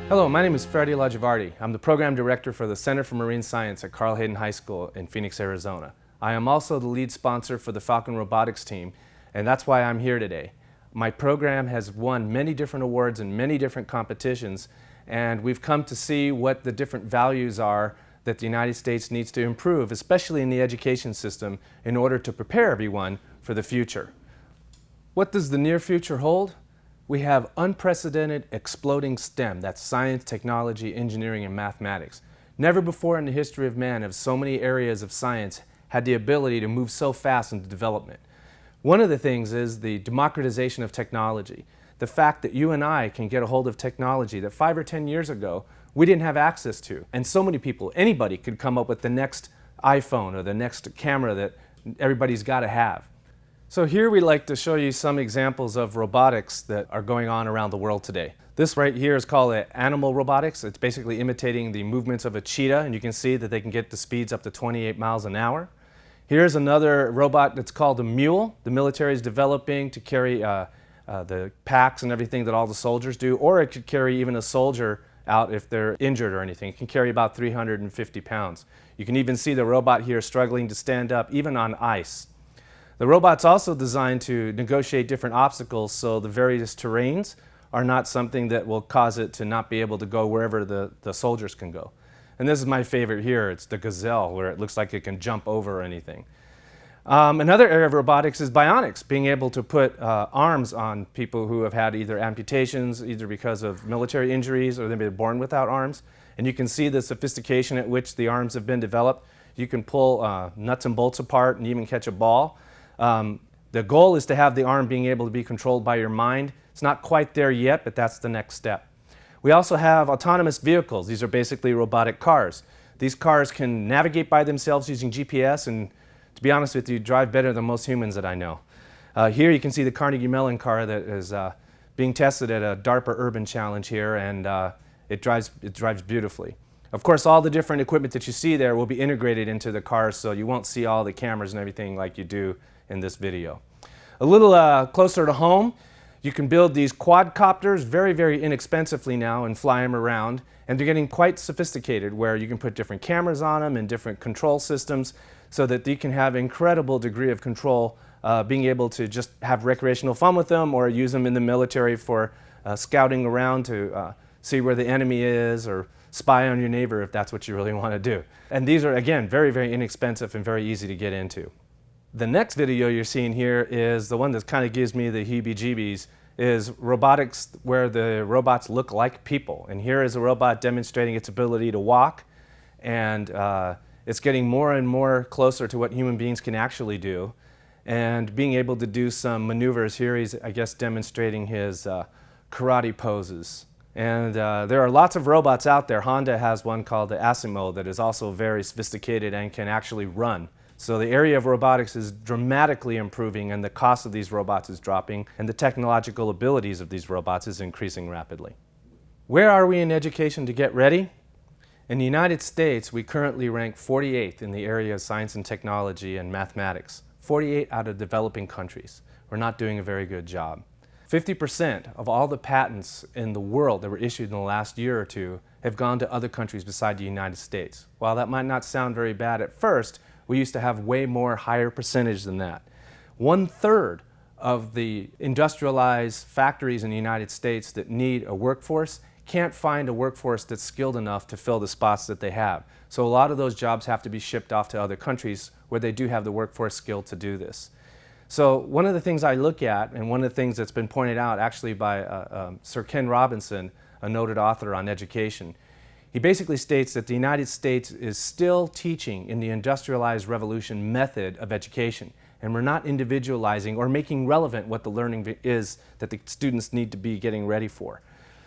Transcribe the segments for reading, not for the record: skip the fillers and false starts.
Hello, my name is Fredi Lajvardi. I'm the Program Director for the Center for Marine Science at Carl Hayden High School in Phoenix, Arizona. I am also the lead sponsor for the Falcon Robotics team, and that's why I'm here today. My program has won many different awards in many different competitions, and we've come to see what the different values are that the United States needs to improve, especially in the education system, in order to prepare everyone for the future. What does the near future hold? We have unprecedented exploding STEM, that's science, technology, engineering, and mathematics. Never before in the history of man have so many areas of science had the ability to move so fast into development. One of the things is the democratization of technology. The fact that you and I can get a hold of technology that 5 or 10 years ago we didn't have access to. And so many people, anybody could come up with the next iPhone or the next camera that everybody's got to have. So here we'd like to show you some examples of robotics that are going on around the world today. This right here is called animal robotics. It's basically imitating the movements of a cheetah, and you can see that they can get the speeds up to 28 miles an hour. Here's another robot that's called a Mule. The military is developing to carry the packs and everything that all the soldiers do, or it could carry even a soldier out if they're injured or anything. It can carry about 350 pounds. You can even see the robot here struggling to stand up, even on ice. The robot's also designed to negotiate different obstacles, so the various terrains are not something that will cause it to not be able to go wherever the soldiers can go. And this is my favorite here. It's the gazelle, where it looks like it can jump over anything. Another area of robotics is bionics, being able to put arms on people who have had either amputations, either because of military injuries or they've been born without arms. And you can see the sophistication at which the arms have been developed. You can pull nuts and bolts apart and even catch a ball. The goal is to have the arm being able to be controlled by your mind. It's not quite there yet, but that's the next step. We also have autonomous vehicles. These are basically robotic cars. These cars can navigate by themselves using GPS and, to be honest with you, drive better than most humans that I know. Here you can see the Carnegie Mellon car that is being tested at a DARPA Urban Challenge here, and it drives beautifully. Of course, all the different equipment that you see there will be integrated into the car, so you won't see all the cameras and everything like you do in this video. A little closer to home, you can build these quadcopters very, very inexpensively now and fly them around, and they're getting quite sophisticated where you can put different cameras on them and different control systems so that you can have an incredible degree of control, being able to just have recreational fun with them or use them in the military for scouting around to see where the enemy is or spy on your neighbor if that's what you really want to do. And these are, again, very, very inexpensive and very easy to get into. The next video you're seeing here is the one that kind of gives me the heebie-jeebies, is robotics where the robots look like people. And here is a robot demonstrating its ability to walk, and it's getting more and more closer to what human beings can actually do, and being able to do some maneuvers. Here he's, I guess, demonstrating his karate poses. And there are lots of robots out there. Honda has one called the Asimo that is also very sophisticated and can actually run. So the area of robotics is dramatically improving, and the cost of these robots is dropping, and the technological abilities of these robots is increasing rapidly. Where are we in education to get ready? In the United States, we currently rank 48th in the area of science and technology and mathematics. 48 out of developing countries. We're not doing a very good job. 50% of all the patents in the world that were issued in the last year or two have gone to other countries beside the United States. While that might not sound very bad at first, we used to have way more higher percentage than that. 1/3 of the industrialized factories in the United States that need a workforce can't find a workforce that's skilled enough to fill the spots that they have. So a lot of those jobs have to be shipped off to other countries where they do have the workforce skill to do this. So one of the things I look at, and one of the things that's been pointed out actually by Sir Ken Robinson, a noted author on education, he basically states that the United States is still teaching in the industrialized revolution method of education, and we're not individualizing or making relevant what the learning is that the students need to be getting ready for.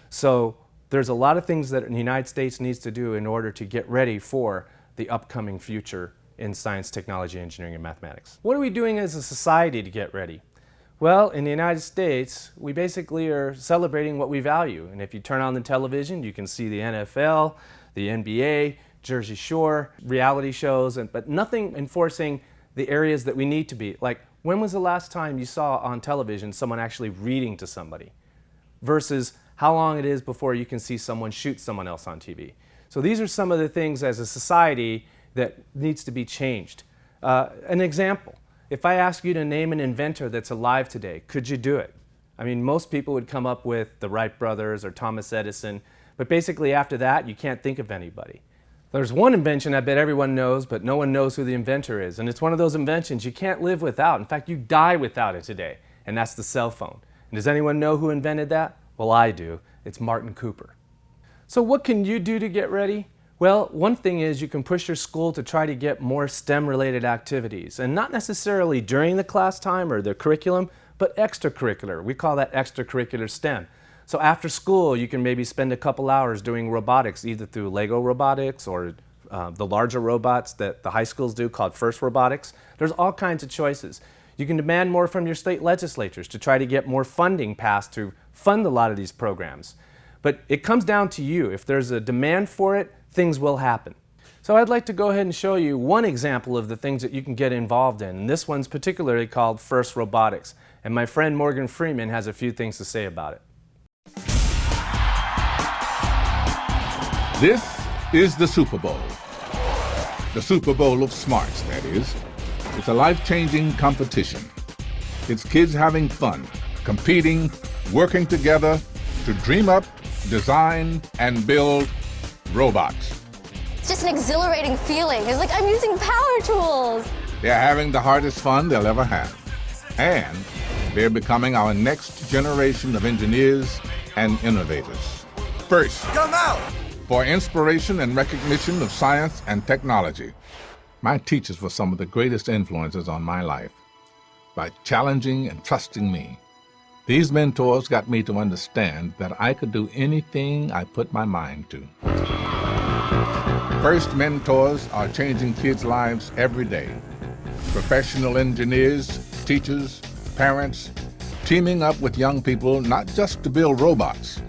So there's a lot of things that the United States needs to do in order to get ready for the upcoming future in science, technology, engineering, and mathematics. What are we doing as a society to get ready? Well, in the United States, we basically are celebrating what we value. And if you turn on the television, you can see the NFL, the NBA, Jersey Shore, reality shows, but nothing enforcing the areas that we need to be. Like, when was the last time you saw on television someone actually reading to somebody? Versus how long it is before you can see someone shoot someone else on TV. So these are some of the things as a society that needs to be changed. An example, if I ask you to name an inventor that's alive today, could you do it? I mean, most people would come up with the Wright brothers or Thomas Edison, but basically after that, you can't think of anybody. There's one invention I bet everyone knows, but no one knows who the inventor is. And it's one of those inventions you can't live without. In fact, you die without it today, and that's the cell phone. And does anyone know who invented that? Well, I do. It's Martin Cooper. So what can you do to get ready? Well, one thing is you can push your school to try to get more STEM-related activities, and not necessarily during the class time or the curriculum, but extracurricular. We call that extracurricular STEM. So after school, you can maybe spend a couple hours doing robotics, either through Lego robotics or the larger robots that the high schools do called FIRST Robotics. There's all kinds of choices. You can demand more from your state legislatures to try to get more funding passed to fund a lot of these programs. But it comes down to you. If there's a demand for it, things will happen. So I'd like to go ahead and show you one example of the things that you can get involved in. And this one's particularly called FIRST Robotics. And my friend Morgan Freeman has a few things to say about it. This is the Super Bowl. The Super Bowl of smarts, that is. It's a life-changing competition. It's kids having fun, competing, working together to dream up, design, and build robots. It's just an exhilarating feeling. It's like I'm using power tools. They're having the hardest fun they'll ever have. And they're becoming our next generation of engineers and innovators. First, come out! For inspiration and recognition of science and technology, my teachers were some of the greatest influences on my life. By challenging and trusting me, these mentors got me to understand that I could do anything I put my mind to. FIRST mentors are changing kids' lives every day. Professional engineers, teachers, parents, teaming up with young people not just to build robots,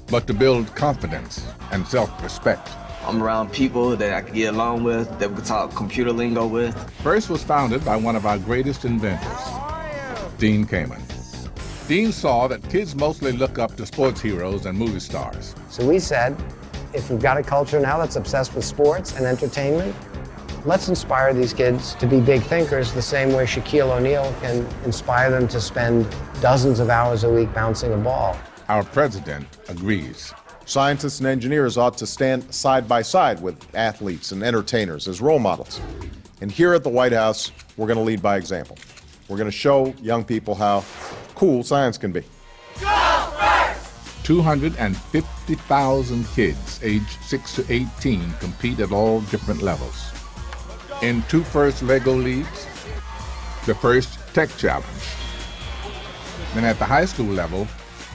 but to build confidence and self-respect. I'm around people that I can get along with, that we can talk computer lingo with. FIRST was founded by one of our greatest inventors, Dean Kamen. Dean saw that kids mostly look up to sports heroes and movie stars. So we said, if we've got a culture now that's obsessed with sports and entertainment, let's inspire these kids to be big thinkers the same way Shaquille O'Neal can inspire them to spend dozens of hours a week bouncing a ball. Our president agrees. Scientists and engineers ought to stand side by side with athletes and entertainers as role models. And here at the White House, we're going to lead by example. We're going to show young people how cool science can be. Go first! 250,000 kids aged 6 to 18 compete at all different levels. In 2 FIRST Lego leagues, the FIRST Tech Challenge. And at the high school level,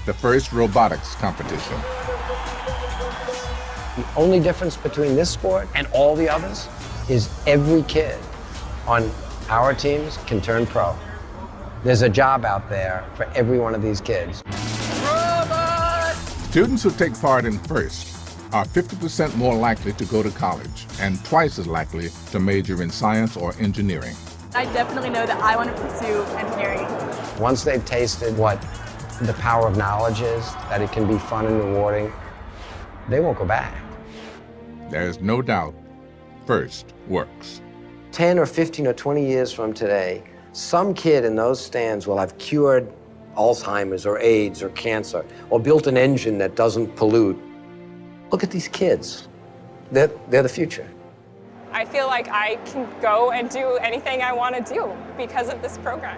the FIRST Robotics competition. The only difference between this sport and all the others is every kid on our teams can turn pro. There's a job out there for every one of these kids. Students who take part in FIRST are 50% more likely to go to college and twice as likely to major in science or engineering. I definitely know that I want to pursue engineering. Once they've tasted what the power of knowledge is, that it can be fun and rewarding, they won't go back. There's no doubt FIRST works. 10 or 15 or 20 years from today, some kid in those stands will have cured Alzheimer's or AIDS or cancer, or built an engine that doesn't pollute. Look at these kids. They're the future. I feel like I can go and do anything I want to do because of this program.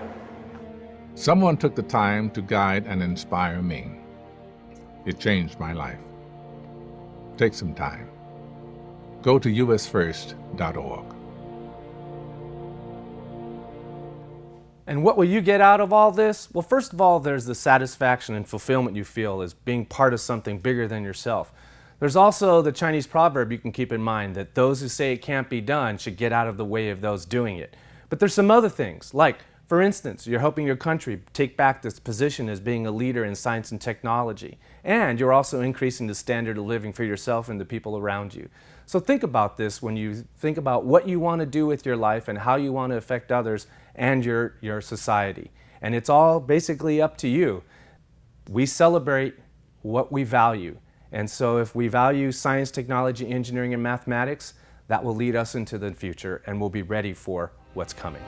Someone took the time to guide and inspire me. It changed my life. Take some time. Go to usfirst.org. And what will you get out of all this? Well, first of all, there's the satisfaction and fulfillment you feel as being part of something bigger than yourself. There's also the Chinese proverb you can keep in mind that those who say it can't be done should get out of the way of those doing it. But there's some other things, like, for instance, you're helping your country take back this position as being a leader in science and technology. And you're also increasing the standard of living for yourself and the people around you. So think about this when you think about what you want to do with your life and how you want to affect others and your society. And it's all basically up to you. We celebrate what we value. And so if we value science, technology, engineering, and mathematics, that will lead us into the future and we'll be ready for what's coming.